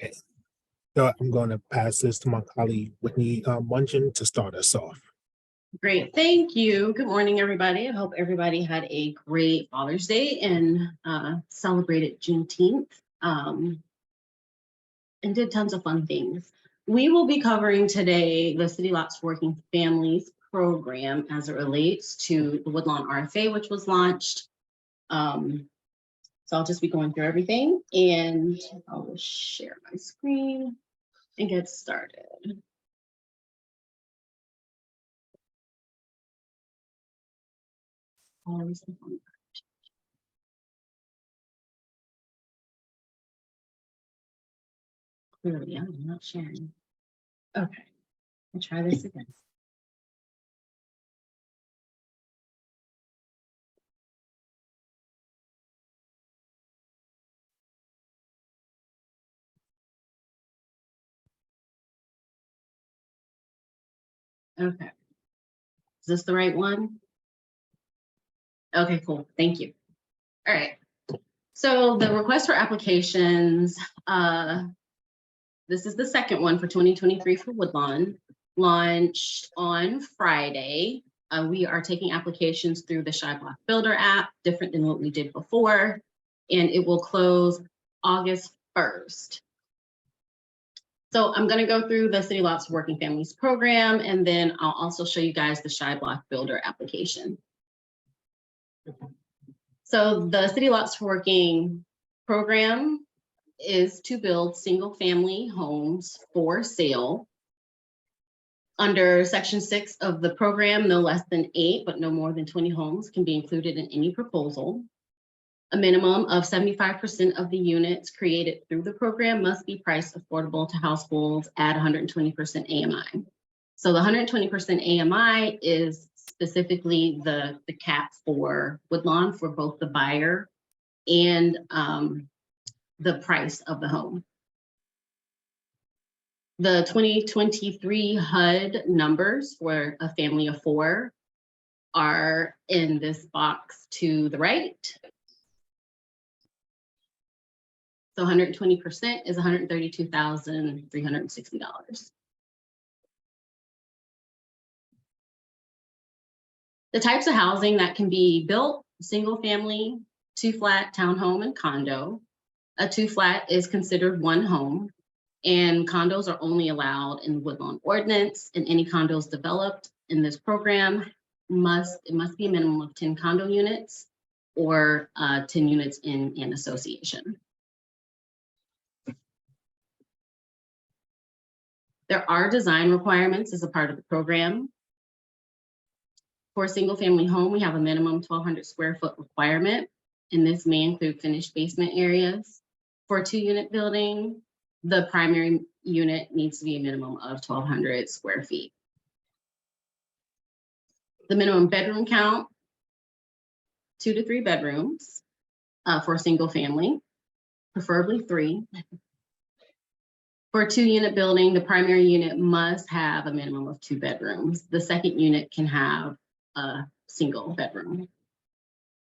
Okay. So I'm going to pass this to my colleague, Whitney Munchen, to start us off. Great, thank you. Good morning, everybody. I hope everybody had a great Father's Day and celebrated Juneteenth and did tons of fun things. We will be covering today the City Lots Working Families program as it relates to the Woodlawn RFA, which was launched. So I'll just be going through everything and I will share my screen and get started. Clearly, I'm not sharing. Okay, I'll try this again. Okay, is this the right one? Okay, cool, thank you. All right, so the request for applications, this is the second one for 2023 for Woodlawn, launched on Friday. We are taking applications through the Shy Block Builder app, different than what we did before, and it will close August 1st. So I'm going to go through the City Lots Working Families program, and then I'll also show you guys the Shy Block Builder application. So the City Lots Working program is to build single family homes for sale. Under Section 6 of the program, no less than 8, but no more than 20 homes can be included in any proposal. A minimum of 75% of the units created through the program must be priced affordable to households at 120% AMI. So the 120% AMI is specifically the cap for Woodlawn for both the buyer and the price of the home. The 2023 HUD numbers for a family of 4 are in this box to the right. So 120% is $132,360. The types of housing that can be built: single family, 2-flat, townhome, and condo. A 2-flat is considered one home, and condos are only allowed in the Woodlawn ordinance, and any condos developed in this program must be a minimum of 10 condo units or 10 units in an association. There are design requirements as a part of the program. For a single family home, we have a minimum 1,200 square foot requirement, and this may include finished basement areas. For a 2-unit building, the primary unit needs to be a minimum of 1,200 square feet. The minimum bedroom count, 2 to 3 bedrooms for a single family, preferably 3. For a 2-unit building, the primary unit must have a minimum of 2 bedrooms. The second unit can have a single bedroom.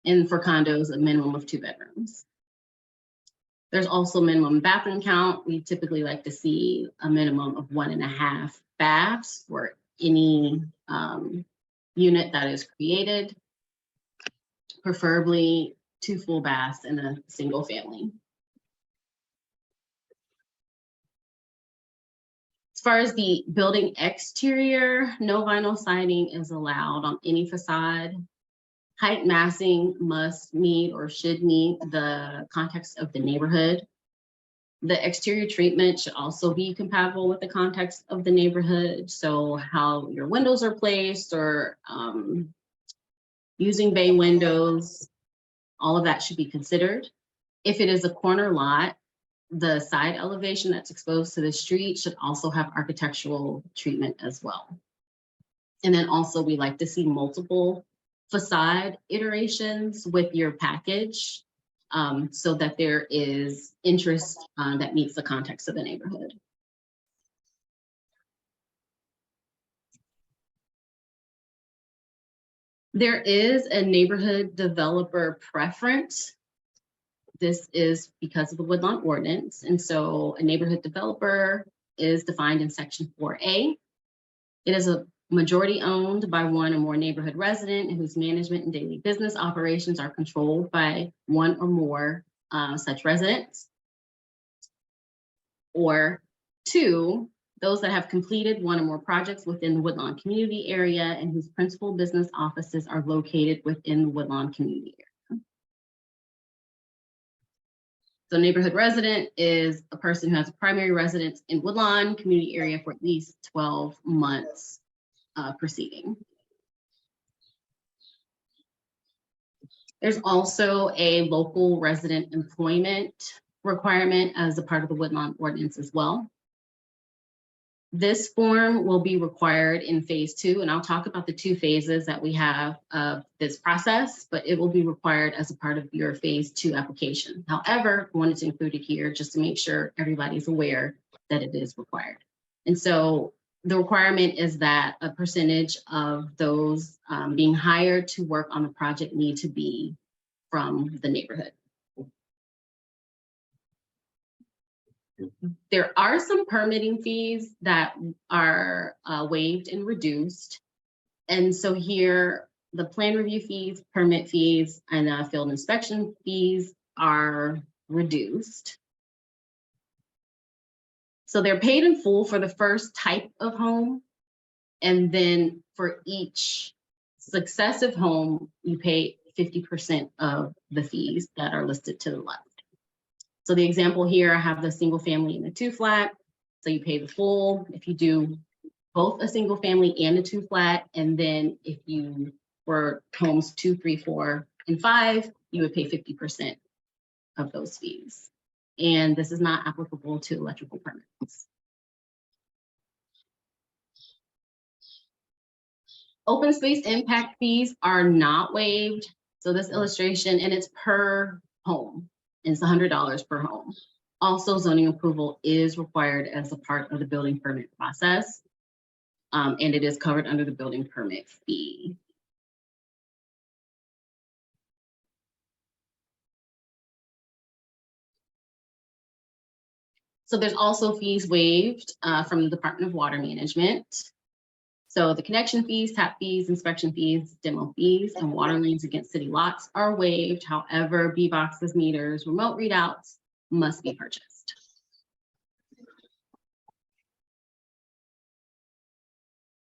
And for condos, a minimum of 2 bedrooms. There's also minimum bathroom count. We typically like to see a minimum of 1.5 baths for any unit that is created, preferably 2 full baths in a single family. As far as the building exterior, no vinyl siding is allowed on any facade. Height massing must meet or should meet the context of the neighborhood. The exterior treatment should also be compatible with the context of the neighborhood. So how your windows are placed or using bay windows, all of that should be considered. If it is a corner lot, the side elevation that's exposed to the street should also have architectural treatment as well. And then also we like to see multiple facade iterations with your package so that there is interest that meets the context of the neighborhood. There is a neighborhood developer preference This is because of the Woodlawn ordinance. And so a neighborhood developer is defined in section 4A. It is a majority owned by one or more neighborhood resident whose management and daily business operations are controlled by one or more such residents. Or 2, those that have completed one or more projects within the Woodlawn community area and whose principal business offices are located within the Woodlawn community area. So neighborhood resident is a person who has a primary residence in Woodlawn community area for at least 12 months preceding. There's also a local resident employment requirement as a part of the Woodlawn ordinance as well. This form will be required in phase 2, and I'll talk about the 2 phases that we have of this process, but it will be required as a part of your phase 2 application. However, I wanted to include it here just to make sure everybody's aware that it is required. And so the requirement is that a percentage of those being hired to work on the project need to be from the neighborhood. There are some permitting fees that are waived and reduced. And so here, the plan review fees, permit fees, and field inspection fees are reduced. So they're paid in full for the first type of home. And then for each successive home, you pay 50% of the fees that are listed to the left. So the example here, I have the single family and the 2 flat. So you pay the full if you do both a single family and a 2 flat. And then if you were homes 2, 3, 4, and 5, you would pay 50% of those fees. And this is not applicable to electrical permits. Open space impact fees are not waived. So this illustration, and it's per home. It's $100 per home. Also, zoning approval is required as a part of the building permit process, and it is covered under the building permit fee. So there's also fees waived from the Department of Water Management. So the connection fees, tap fees, inspection fees, demo fees, and water liens against city lots are waived. However, B-boxes, meters, remote readouts must be purchased.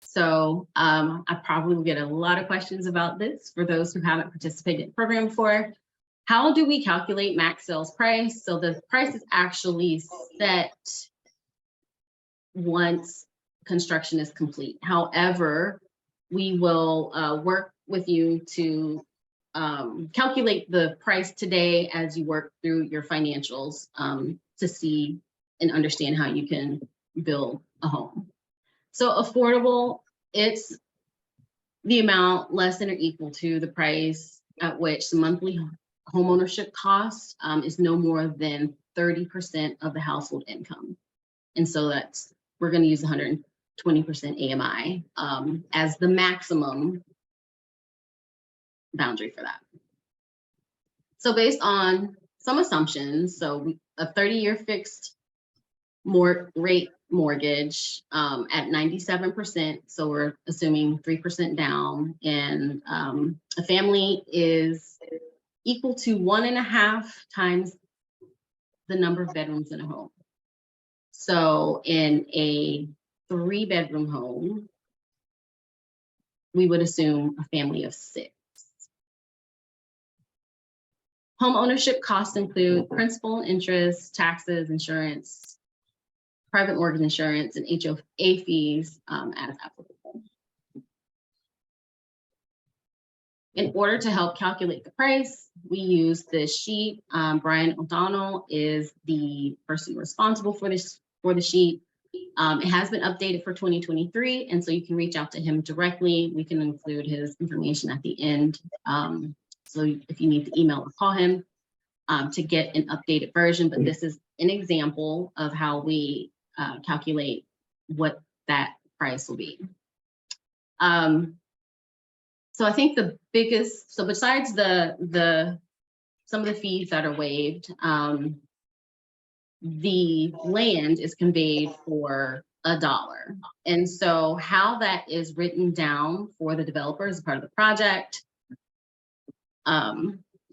So I probably will get a lot of questions about this for those who haven't participated in the program before. How do we calculate max sales price? So the price is actually set once construction is complete. However, we will work with you to calculate the price today as you work through your financials to see and understand how you can build a home. So affordable, it's the amount less than or equal to the price at which the monthly homeownership cost is no more than 30% of the household income. And so that's, we're going to use 120% AMI as the maximum boundary for that. So based on some assumptions, so a 30-year fixed rate mortgage at 97%, so we're assuming 3% down, and a family is equal to 1.5 times the number of bedrooms in a home. So in a 3-bedroom home, we would assume a family of 6. Home ownership costs include principal and interest, taxes, insurance, private mortgage insurance, and HOA fees as applicable. In order to help calculate the price, we use this sheet. Brian O'Donnell is the person responsible for the sheet. It has been updated for 2023, and so you can reach out to him directly. We can include his information at the end. So if you need to email or call him to get an updated version, but this is an example of how we calculate what that price will be. So I think the biggest, so besides the some of the fees that are waived. The land is conveyed for $1. And so how that is written down for the developer as part of the project,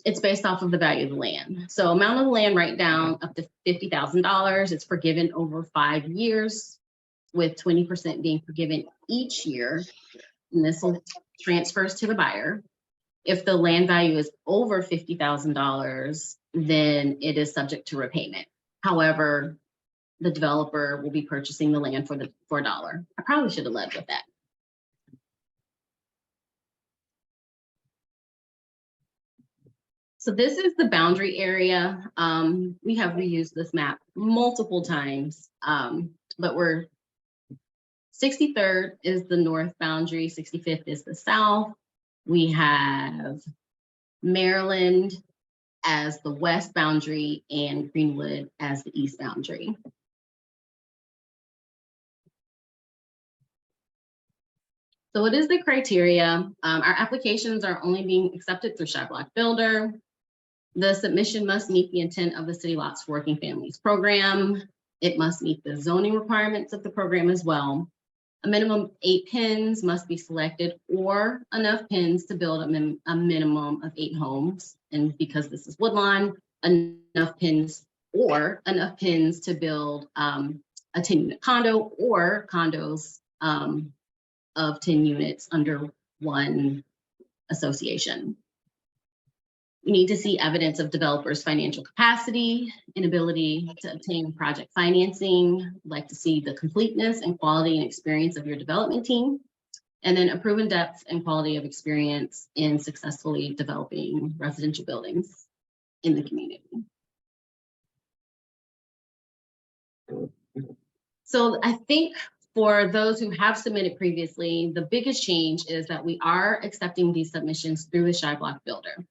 it's based off of the value of the land. So amount of the land write down up to $50,000. It's forgiven over 5 years, with 20% being forgiven each year. And this will transfers to the buyer. If the land value is over $50,000, then it is subject to repayment. However, the developer will be purchasing the land for $1. I probably should have led with that. So this is the boundary area. We have reused this map multiple times, but 63rd is the north boundary, 65th is the south. We have Maryland as the west boundary and Greenwood as the east boundary. So what is the criteria? Our applications are only being accepted through Chi-Block Builder. The submission must meet the intent of the City Lots for Working Families program. It must meet the zoning requirements of the program as well. A minimum of 8 pins must be selected, or enough pins to build a minimum of 8 homes. And because this is Woodlawn, enough pins to build a 10-unit condo or condos of 10 units under one association. We need to see evidence of developers' financial capacity and ability to obtain project financing. We'd like to see the completeness and quality and experience of your development team, and then a proven depth and quality of experience in successfully developing residential buildings in the community. So I think for those who have submitted previously, the biggest change is that we are accepting these submissions through the Chi-Block Builder.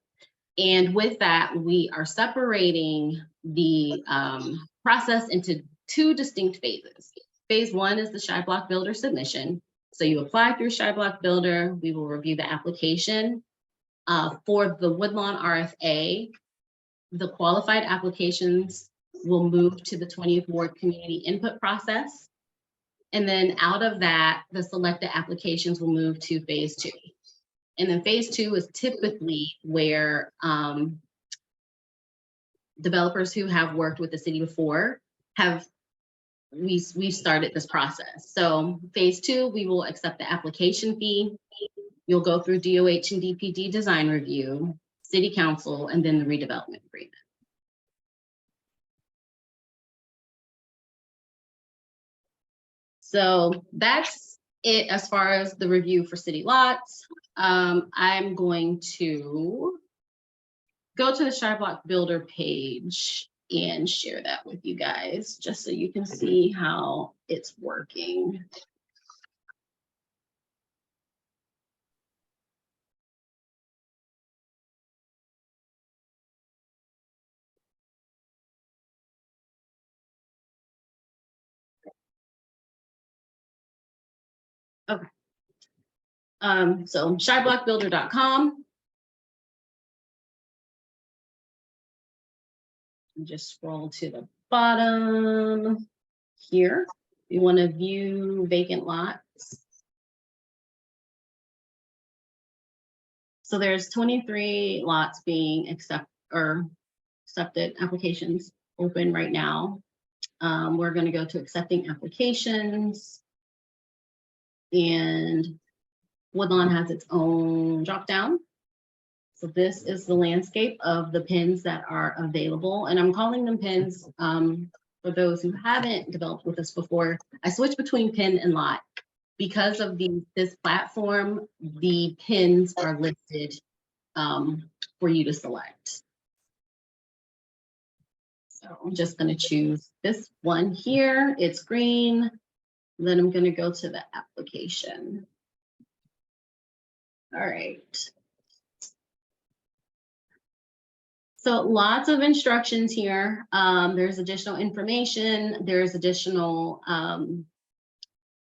And with that, we are separating the process into 2 distinct phases. Phase 1 is the Chi-Block Builder submission. So you apply through Chi-Block Builder. We will review the application. For the Woodlawn RFA, the qualified applications will move to the 20th Ward Community Input process. And then out of that, the selected applications will move to phase 2. And then phase 2 is typically where developers who have worked with the city before we've started this process. So phase 2, we will accept the application fee. You'll go through DOH and DPD design review, city council, and then the redevelopment agreement. So that's it as far as the review for city lots. I'm going to go to the Chi-Block Builder page and share that with you guys, just so you can see how it's working. Okay. So chiblockbuilder.com. Just scroll to the bottom here. You want to view vacant lots. So there's 23 lots being accepted applications open right now. We're going to go to accepting applications, and Woodlawn has its own drop down. So this is the landscape of the pins that are available, and I'm calling them pins for those who haven't developed with us before. I switch between pin and lot because of this platform. The pins are listed for you to select. So I'm just going to choose this one here. It's green. Then I'm going to go to the application. All right. So lots of instructions here. There's additional information. There's additional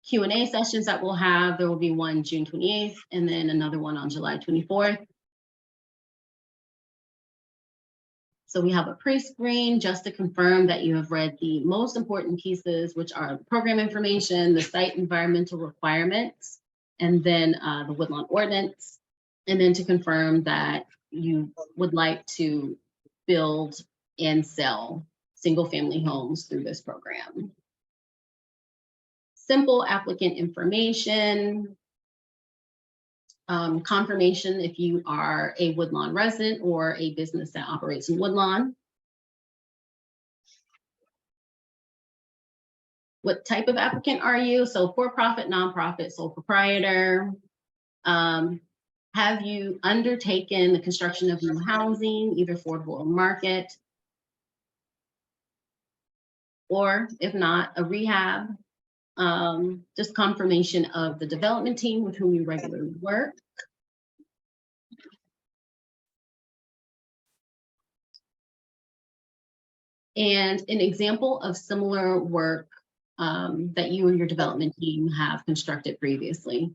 Q&A sessions that we'll have. There will be one June 28th and then another one on July 24th. So we have a pre-screen just to confirm that you have read the most important pieces, which are the program information, the site environmental requirements, and then the Woodlawn ordinance, and then to confirm that you would like to build and sell single-family homes through this program. Simple applicant information, confirmation if you are a Woodlawn resident or a business that operates in Woodlawn. What type of applicant are you? So for-profit, nonprofit, sole proprietor. Have you undertaken the construction of new housing, either affordable or market? Or if not, a rehab. Just confirmation of the development team with whom you regularly work. And an example of similar work that you and your development team have constructed previously.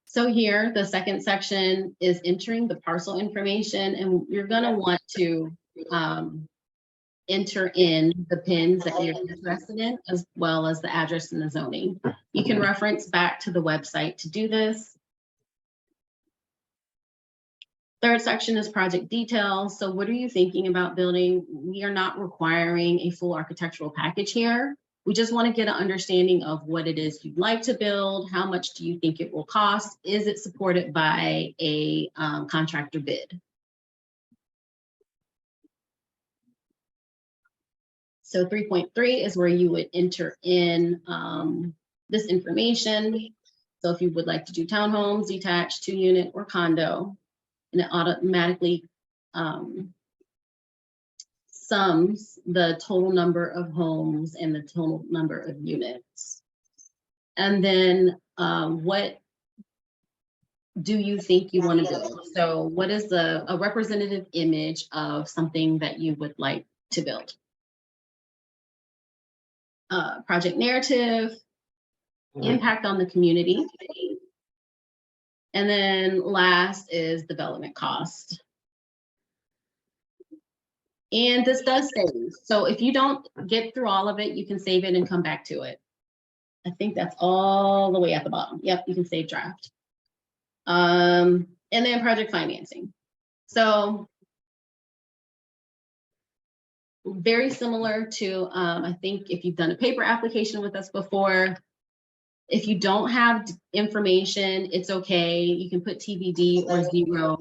So here, the second section is entering the parcel information, and you're gonna want to enter in the pins that you're interested in, as well as the address and the zoning. You can reference back to the website to do this. Third section is project details. So what are you thinking about building? We are not requiring a full architectural package here. We just want to get an understanding of what it is you'd like to build. How much do you think it will cost? Is it supported by a contractor bid? So 3.3 is where you would enter in this information. So if you would like to do townhomes, detached, 2-unit, or condo, and it automatically sums the total number of homes and the total number of units. And then what do you think you want to build? So what is a representative image of something that you would like to build? Project narrative, impact on the community. And then last is development cost. And this does save. So if you don't get through all of it, you can save it and come back to it. I think that's all the way at the bottom. Yep, you can save draft. And then project financing. So very similar to, I think if you've done a paper application with us before, if you don't have information, it's okay. You can put TBD or 0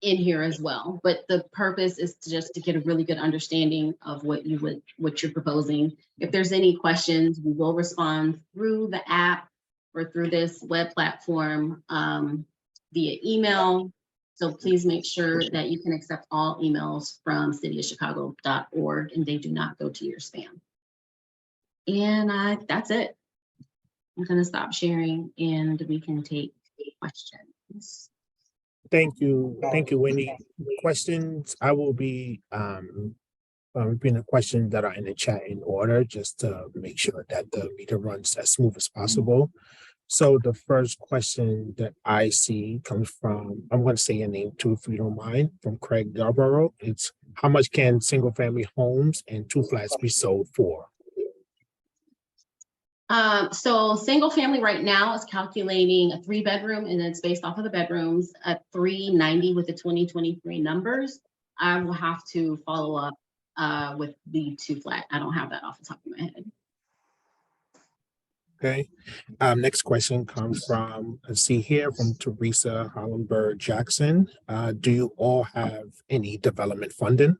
in here as well. But the purpose is just to get a really good understanding of what you're proposing. If there's any questions, we will respond through the app or through this web platform via email. So please make sure that you can accept all emails from cityofchicago.org and they do not go to your spam. And that's it. I'm going to stop sharing and we can take questions. Thank you, Wendy. Questions, I will be repeating the questions that are in the chat in order, just to make sure that the meter runs as smooth as possible. So the first question that I see comes from, I'm going to say your name too, if you don't mind, from Craig Yarborough. It's how much can single family homes and 2 flats be sold for? So single family right now is calculating a 3-bedroom, and it's based off of the bedrooms at $390 with the 2023 numbers. I will have to follow up with the 2 flat. I don't have that off the top of my head. Okay. Next question comes from, let's see here, from Teresa Hollenberg Jackson. Do you all have any development funding?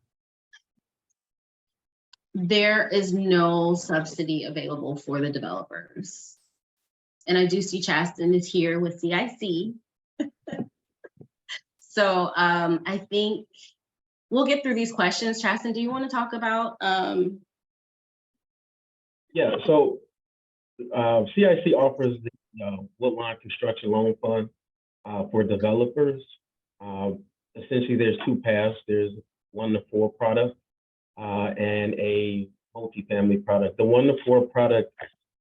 There is no subsidy available for the developers. And I do see Chasten is here with CIC. So I think we'll get through these questions. Chasten, do you want to talk about? Yeah, so CIC offers the Woodlawn Construction Loan Fund for developers. Essentially, there's 2 paths. There's 1-to-4 product and a multifamily product. The 1-to-4 product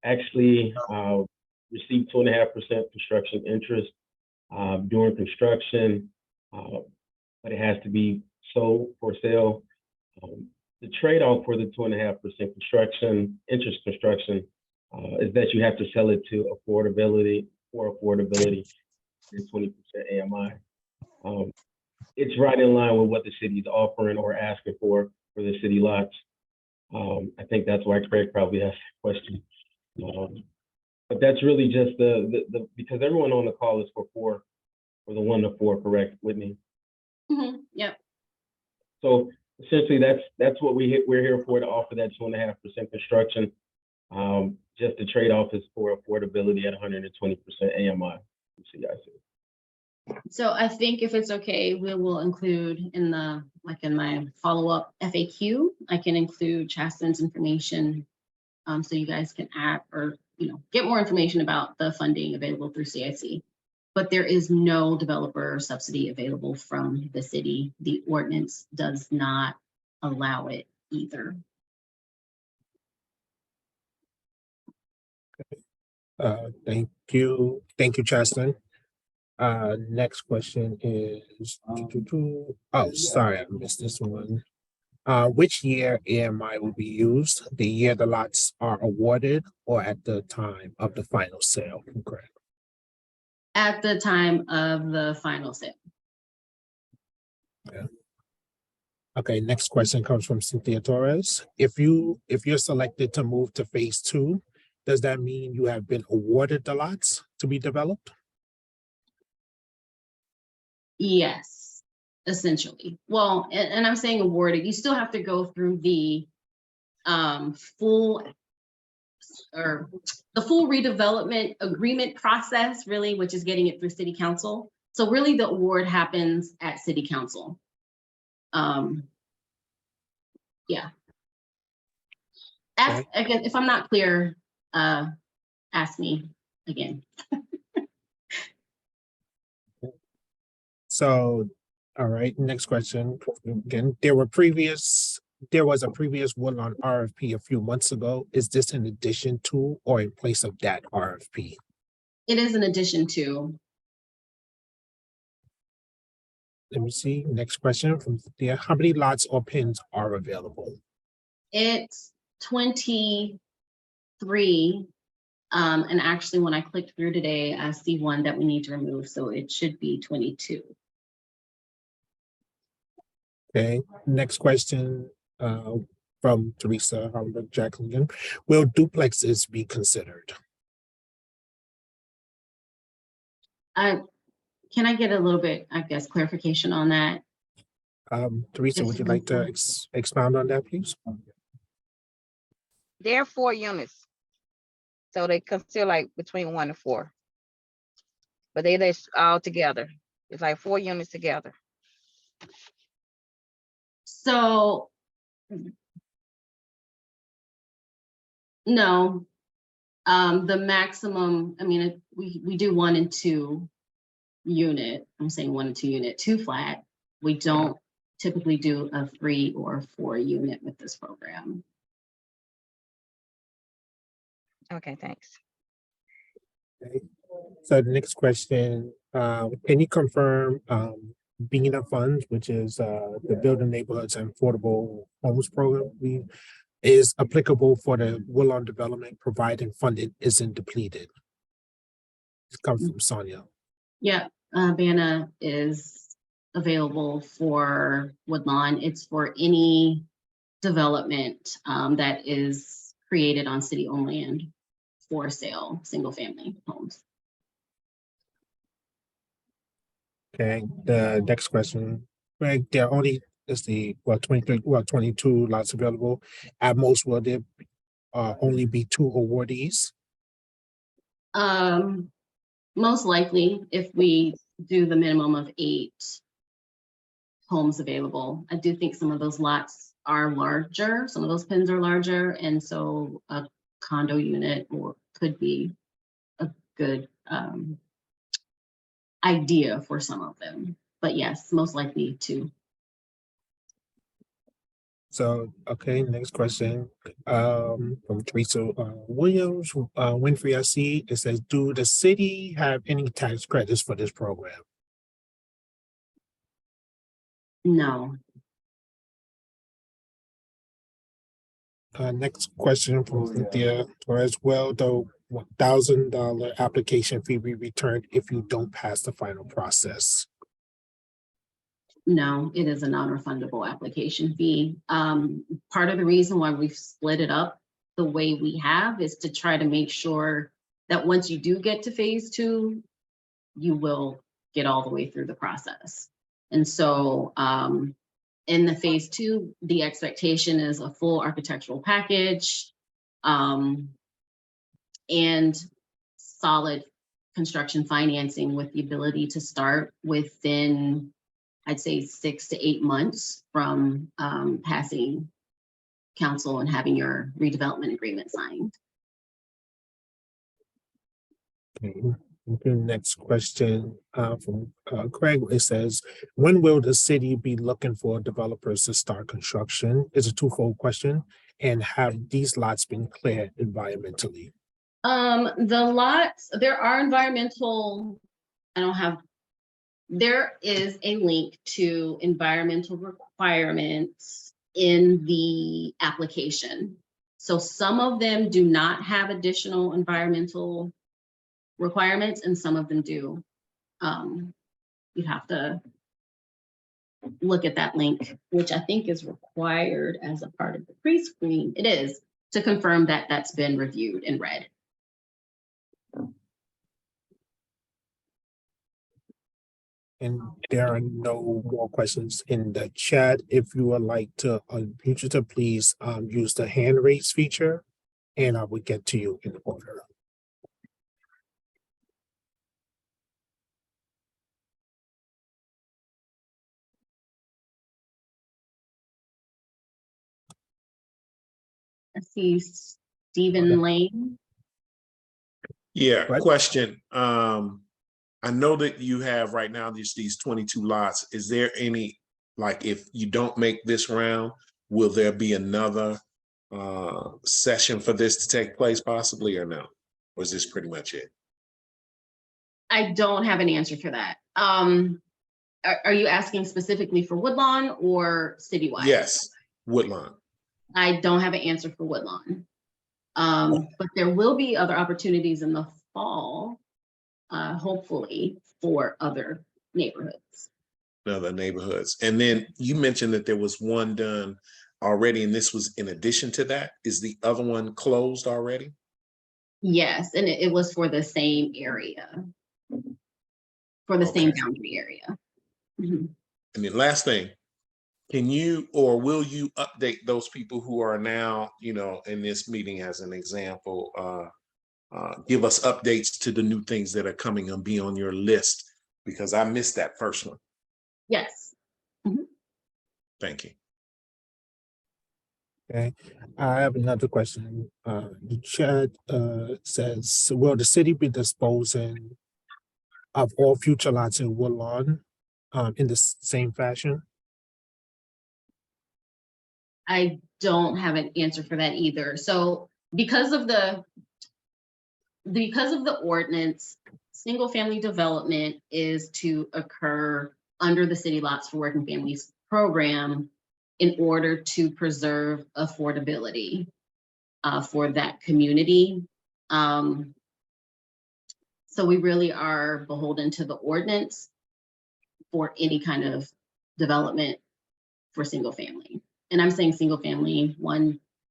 actually received 2.5% construction interest during construction, but it has to be sold for sale. The trade-off for the 2.5% interest construction is that you have to sell it to affordability and 20% AMI. It's right in line with what the city is offering or asking for the city lots. I think that's why Craig probably asked the question. But that's really just the because everyone on the call is for the 1 to 4, correct, Whitney? Yep. So essentially, that's what we're here for, to offer that 2.5% construction. Just the trade-off is for affordability at 120% AMI. So I think if it's okay, we will include in my follow-up FAQ, I can include Chasten's information, so you guys can add or get more information about the funding available through CIC. But there is no developer subsidy available from the city. The ordinance does not allow it either. Thank you, Chasten. Next question is, oh, sorry, I missed this one. Which year AMI will be used? The year the lots are awarded or at the time of the final sale? Correct. At the time of the final sale. Yeah. Okay, next question comes from Cynthia Torres. If you're selected to move to phase 2, does that mean you have been awarded the lots to be developed? Yes, essentially. Well, and I'm saying awarded, you still have to go through the full redevelopment agreement process, really, which is getting it through city council. So really the award happens at city council. Yeah. Again, if I'm not clear, ask me again. So, all right, next question. Again, there was a previous Woodlawn RFP a few months ago. Is this in addition to or in place of that RFP? It is in addition to. Let me see. Next question from Cynthia. How many lots or pins are available? It's 23. And actually, when I clicked through today, I see one that we need to remove. So it should be 22. Okay, next question from Teresa Jacqueline. Will duplexes be considered? Can I get a little bit, I guess, clarification on that? Teresa, would you like to expound on that, please? There are 4 units. So they consider like between 1 and 4. But they're all together. It's like 4 units together. So, no, the maximum, I mean, we do 1 and 2 unit. I'm saying 1 and 2 unit, 2 flat. We don't typically do a 3 or 4 unit with this program. Okay, thanks. Okay. So the next question, can you confirm BENA funds, which is the Building Neighborhoods and Affordable Homes Program, is applicable for the Woodlawn development providing funding isn't depleted? It comes from Sonia. Yeah, BANA is available for Woodlawn. It's for any development that is created on city-owned land for sale, single-family homes. Okay, the next question, Greg, there are only, let's see, 22 lots available. At most, will there only be 2 awardees? Most likely, if we do the minimum of 8 homes available. I do think some of those lots are larger, some of those pins are larger, and so a condo unit could be a good idea for some of them. But yes, most likely 2. So, okay, next question, from Teresa, Williams, Winfrey, I see, it says, do the city have any tax credits for this program? No. Next question from Cynthia Torres, will the $1,000 application fee be returned if you don't pass the final process? No, it is a non-refundable application fee. Part of the reason why we've split it up the way we have is to try to make sure that once you do get to phase 2, you will get all the way through the process. And so in the phase 2, the expectation is a full architectural package and solid construction financing with the ability to start within, I'd say, 6 to 8 months from passing council and having your redevelopment agreement signed. Okay, next question from Craig. It says, when will the city be looking for developers to start construction? It's a twofold question. And have these lots been cleared environmentally? The lots, there are environmental, there is a link to environmental requirements in the application. So some of them do not have additional environmental requirements and some of them do. You have to look at that link, which I think is required as a part of the pre-screen. It is, to confirm that that's been reviewed and read. And there are no more questions in the chat. If you would like to unmute it, please use the hand raise feature and I will get to you in order. I see Stephen Lane. Yeah, Right. question. I know that you have right now these 22 lots. Is there any, like, if you don't make this round, will there be another session for this to take place possibly, or no? Or is this pretty much it? I don't have an answer for that. Are you asking specifically for Woodlawn or citywide? Yes, Woodlawn. I don't have an answer for Woodlawn. But there will be other opportunities in the fall, hopefully, for other neighborhoods. Other neighborhoods. And then you mentioned that there was one done already, and this was in addition to that. Is the other one closed already? Yes, and it was for the same area, for the same boundary area. Mhm. And then last thing, can you or will you update those people who are now, in this meeting as an example, give us updates to the new things that are coming and be on your list? Because I missed that first one. Yes. Mhm. Thank you. Okay, I have another question. The chat says, will the city be disposing of all future lots in Woodlawn in the same fashion? I don't have an answer for that either. So because of the ordinance, single family development is to occur under the City Lots for Working Families program in order to preserve affordability for that community. So we really are beholden to the ordinance for any kind of development for single family. And I'm saying single family,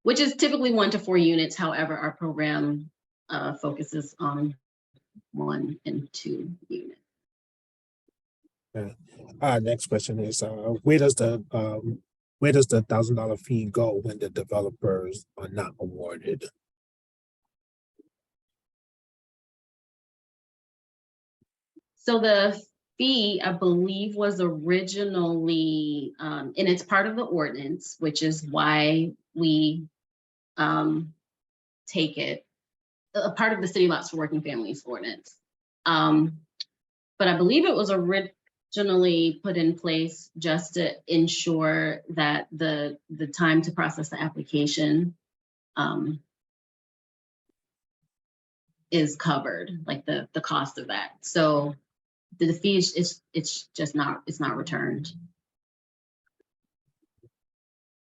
which is typically 1 to 4 units. However, our program focuses on 1 and 2 units. Okay. Next question is, where does the $1,000 fee go when the developers are not awarded? So the fee, I believe, was originally, and it's part of the ordinance, which is why we take it, a part of the City Lots for Working Families ordinance. But I believe it was generally put in place just to ensure that the time to process the application is covered, like the cost of that. So the fees, it's just not, it's not returned.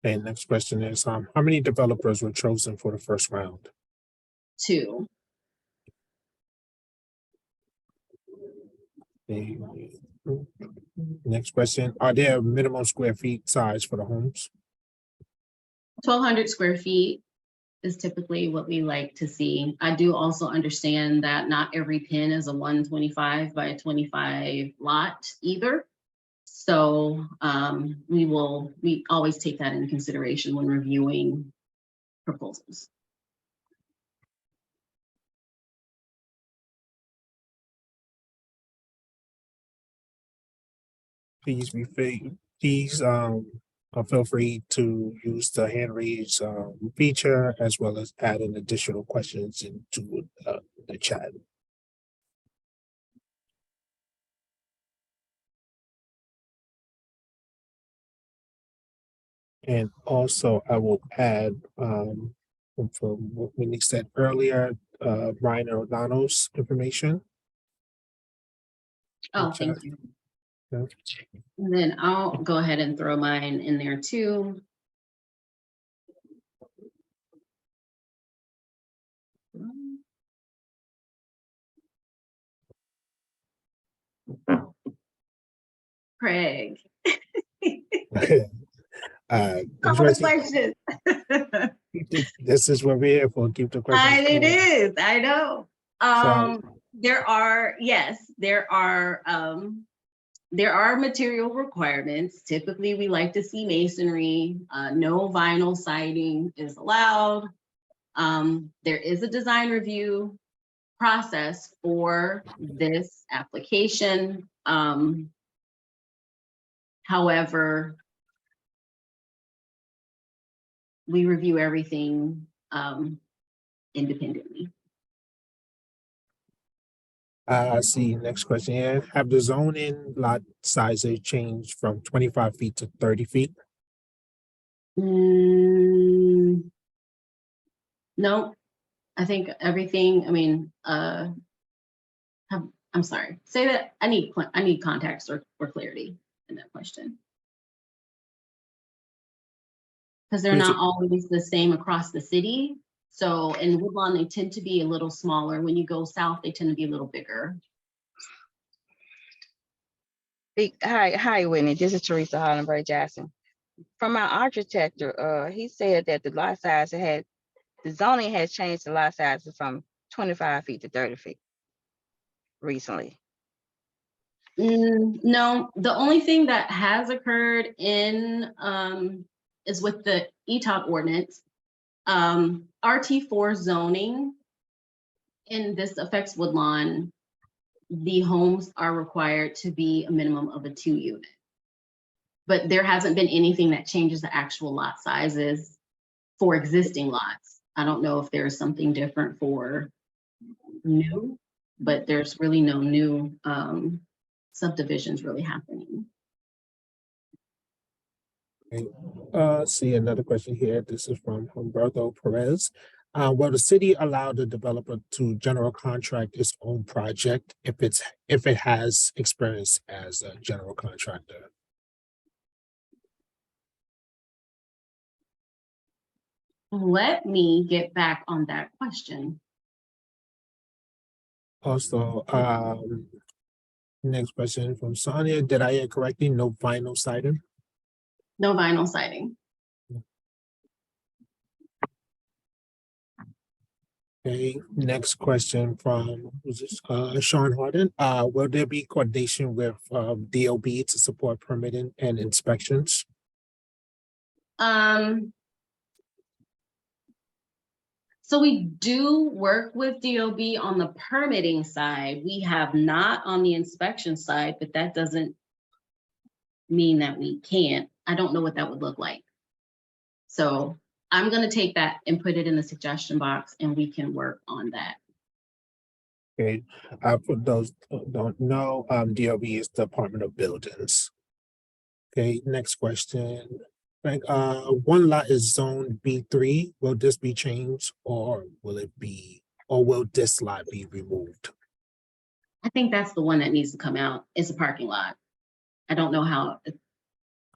And next question is, how many developers were chosen for the first round? 2. Okay. Next question, are there minimum square feet size for the homes? 1,200 square feet is typically what we like to see. I do also understand that not every pin is a 125 by 25 lot either. So we always take that into consideration when reviewing proposals. Please feel free to use the hand raise feature as well as add in additional questions into the chat. And also I will add from what we said earlier, Ryan O'Donnell's information. Oh, thank you. And then I'll go ahead and throw mine in there too. Craig. All the questions. This is what we're here for. Keep the questions. It is, I know. So- There are material requirements. Typically, we like to see masonry. No vinyl siding is allowed. There is a design review process for this application. However, we review everything independently. I see. Next question here. Have the zoning lot sizes changed from 25 feet to 30 feet? No, I think everything, I mean, I'm sorry, say that, I need context or clarity in that question. Because they're not always the same across the city. So in Woodlawn, they tend to be a little smaller. When you go south, they tend to be a little bigger. Hi, Whitney. This is Teresa Hollenberg Jackson. From our architect, he said that the zoning has changed the lot sizes from 25 feet to 30 feet recently. No, the only thing that has occurred in is with the ETOP ordinance, RT4 zoning, and this affects Woodlawn. The homes are required to be a minimum of a 2 unit. But there hasn't been anything that changes the actual lot sizes for existing lots. I don't know if there's something different for new, but there's really no new subdivisions really happening. See another question here. This is from Humberto Perez. Will the city allow the developer to general contract its own project if it has experience as a general contractor? Let me get back on that question. Also, next question from Sonia. Did I hear correctly? No vinyl siding? No vinyl siding. Okay, next question from Sean Harden. Will there be coordination with DOB to support permitting and inspections? So we do work with DOB on the permitting side. We have not on the inspection side, but that doesn't mean that we can't. I don't know what that would look like. So I'm going to take that and put it in the suggestion box and we can work on that. Okay, for those who don't know, DOB is Department of Buildings. Okay, next question. Right, one lot is zone B3. Will this be changed or will this lot be removed? I think that's the one that needs to come out. It's a parking lot. I don't know how,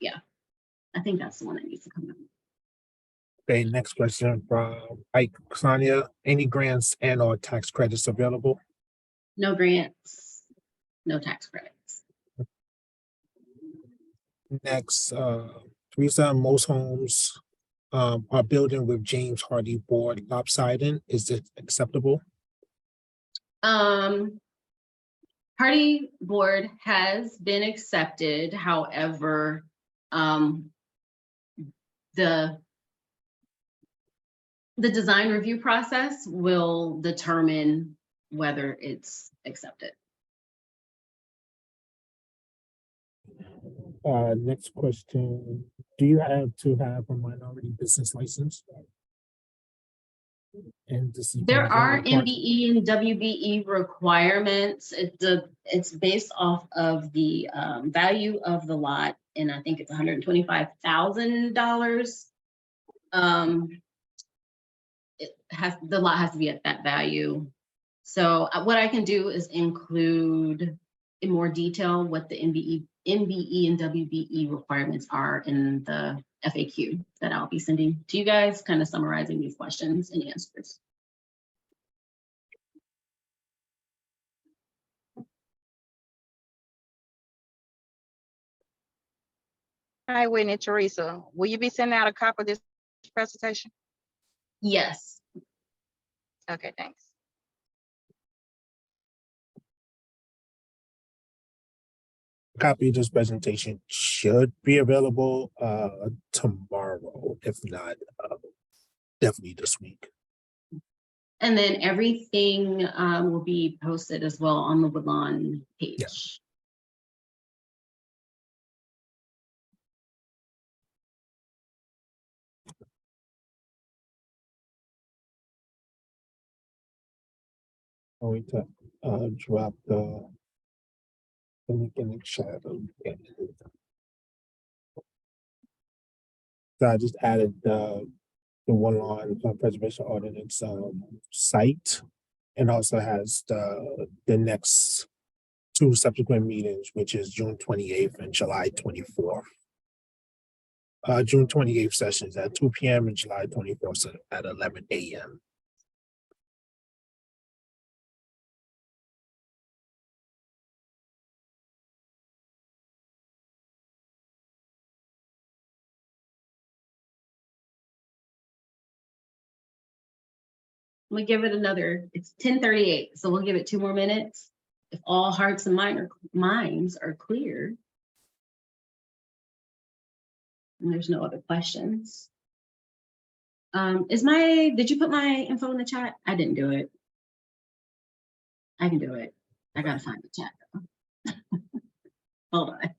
yeah. I think that's the one that needs to come out. Okay, next question from Ike Sonia. Any grants and or tax credits available? No grants, no tax credits. Next, Teresa, most homes are building with James Hardy board lopsiding. Is it acceptable? Party board has been accepted, however, the design review process will determine whether it's accepted. Next question. Do you have to have a minority business license? And this is There are part- MBE and WBE requirements. It's based off of the value of the lot, and I think it's $125,000. The lot has to be at that value. So what I can do is include in more detail what the MBE and WBE requirements are in the FAQ that I'll be sending to you guys, kind of summarizing these questions and answers. Hi, Whitney, Teresa. Will you be sending out a copy of this presentation? Yes. Okay, thanks. Copy of this presentation should be available tomorrow, if not definitely this week. And then everything will be posted as well on the Woodlawn page. Yeah. Going to drop the link in the chat. So I just added the Woodlawn preservation ordinance site, and also has the next two subsequent meetings, which is June 28th and July 24th. June 28th sessions at 2 p.m. and July 24th at 11 a.m. We give it another, it's 10:38, so we'll give it 2 more minutes. If all hearts and minds are clear. And there's no other questions. Did you put my info in the chat? I didn't do it. I can do it. I gotta find the chat though. Hold on.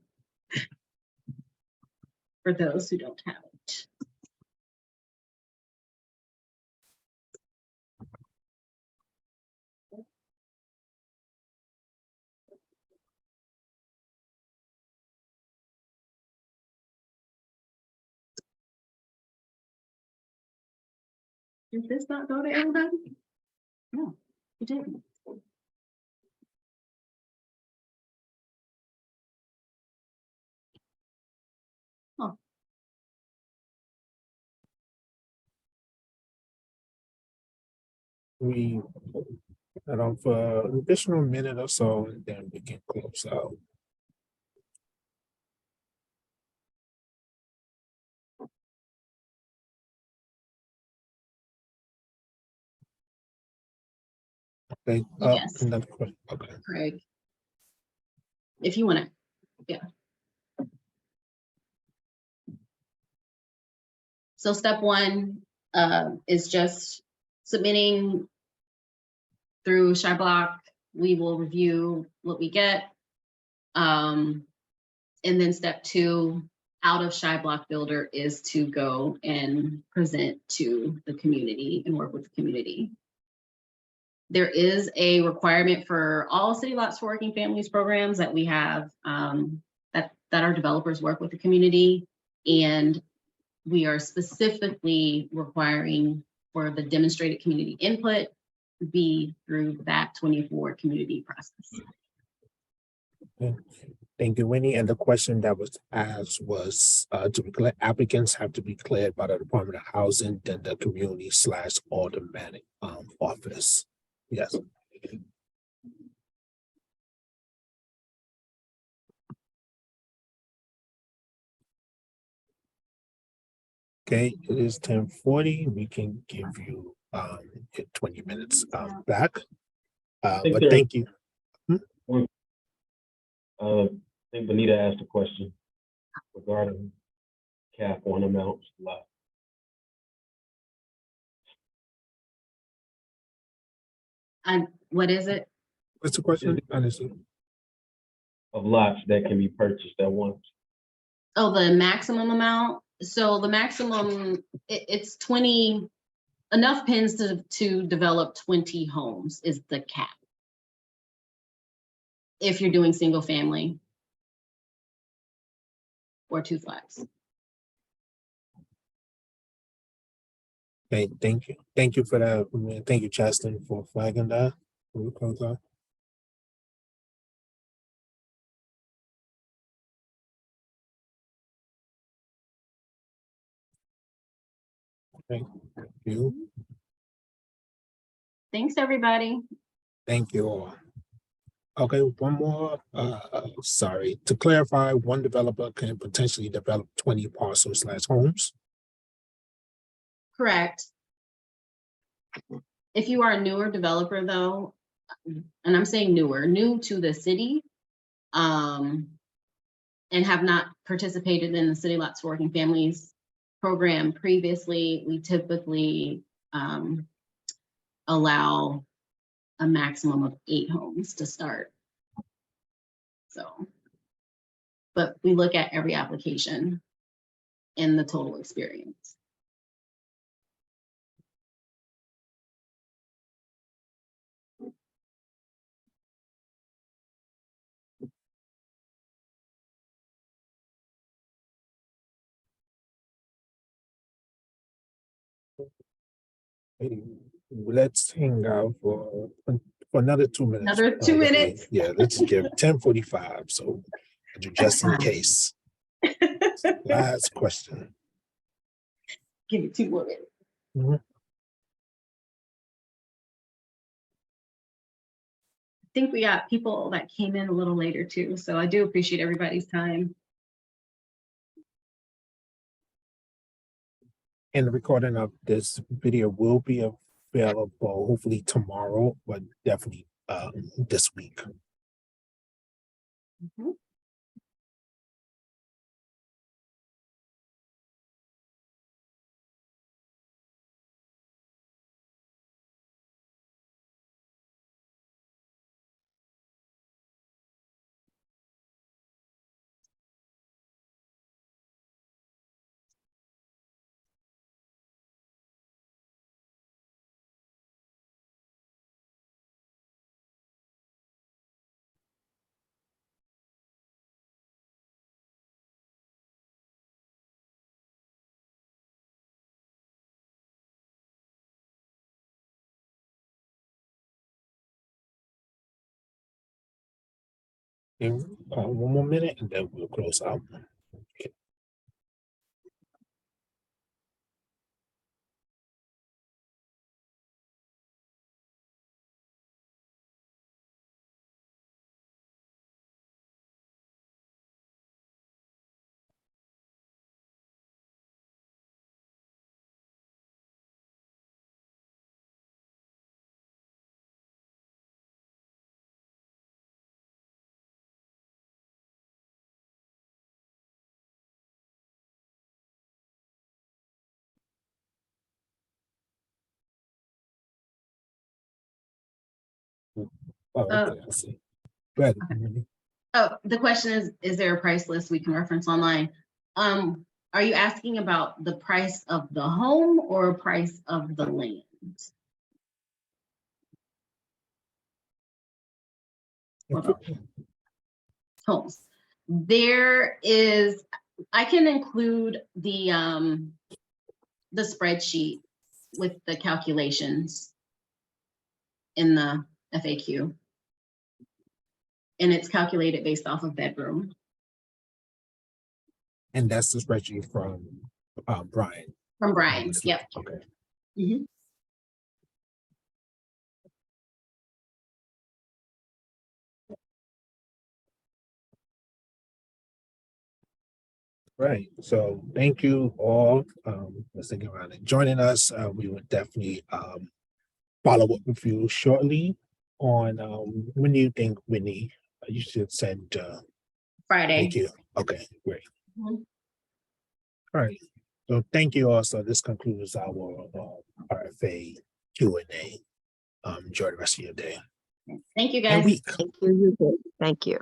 For those who don't have it. Did this not go to everybody? No, it didn't. Oh. We got on for an additional minute or so, and then we can close out. Okay. Yes. Another question. Okay. Craig. If you want to, yeah. So step 1 is just submitting through ShyBlock. We will review what we get. And then step 2 out of ShyBlock Builder is to go and present to the community and work with the community. There is a requirement for all city lots for working families programs that we have, that our developers work with the community. And we are specifically requiring for the demonstrated community input be through that 24 community process. Thank you, Winnie. And the question that was asked was, applicants have to be cleared by the Department of Housing, then the community/automatic office. Yes. Okay, it is 10:40. We can give you 20 minutes back. think But there- thank you. I think Benita asked a question regarding cap on amounts lot. And what is it? What's the question? Honestly. Of lots that can be purchased at once. Oh, the maximum amount. So the maximum, it's 20, enough pins to develop 20 homes is the cap. If you're doing single family or 2 flats. Okay, thank you. Thank you for that. Thank you, Chaston, for flagging that. We'll close out. Thank you. Thanks, everybody. Thank you all. Okay, one more. Sorry. To clarify, one developer can potentially develop 20 parcels/homes. Correct. If you are a newer developer though, and I'm saying newer, new to the city, and have not participated in the City Lots for Working Families program previously, we typically allow a maximum of 8 homes to start. So, but we look at every application and the total experience. Hey, let's hang out for another 2 minutes. Another 2 minutes. Yeah, let's give 10:45. So just in case. Last question. Give it 2 more minutes. Mhm. I think we got people that came in a little later too, so I do appreciate everybody's time. And the recording of this video will be available hopefully tomorrow, but definitely this week. Mhm. And, one more minute and then we'll close out. Okay, I see. Go ahead. Oh, the question is there a price list we can reference online? Are you asking about the price of the home or price of the land? hold on. Homes. There is, I can include the spreadsheet with the calculations in the FAQ. And it's calculated based off of bedroom. And that's the spreadsheet from Brian. From Brian, yep. Okay. Mhm. Right. So thank you all, for sticking around and joining us. We would definitely follow up with you shortly on when do you think, Whitney, you should send Friday. thank you. Okay, great. Mhm. All right. So thank you all. So this concludes our RFA Q&A. Enjoy the rest of your day. Thank you, And guys. we Thank you.